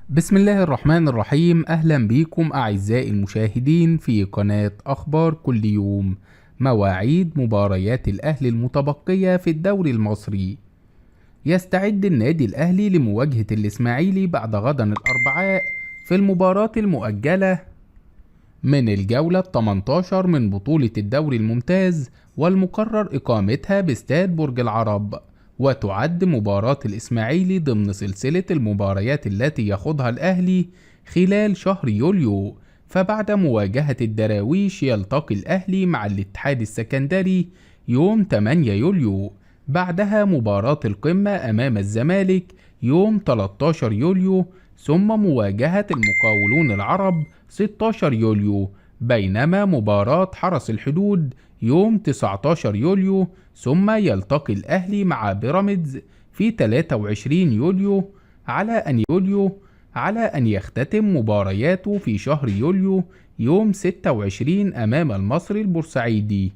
بسم الله الرحمن الرحيم. أهلا بيكم أعزائي المشاهدين في قناة أخبار كل يوم. مواعيد مباريات الأهلي المتبقية في الدوري المصري. يستعد النادي الأهلي لمواجهة الإسماعيلي بعد غدا الأربعاء في المباراة المؤجلة من الجولة 18 من بطولة الدوري الممتاز، والمقرر إقامتها باستاد برج العرب. وتعد مباراة الإسماعيلي ضمن سلسلة المباريات التي يخوضها الأهلي خلال شهر يوليو. فبعد مواجهة الدراويش يلتقي الأهلي مع الاتحاد السكندري يوم 8 يوليو. بعدها مباراة القمة أمام الزمالك يوم 13 يوليو، ثم مواجهة المقاولون العرب 16 يوليو، بينما مباراة حرس الحدود يوم 19 يوليو، ثم يلتقي الأهلي مع بيراميدز في 23 يوليو. على أن يختتم مبارياته في شهر يوليو يوم 26 أمام المصري البورسعيدي.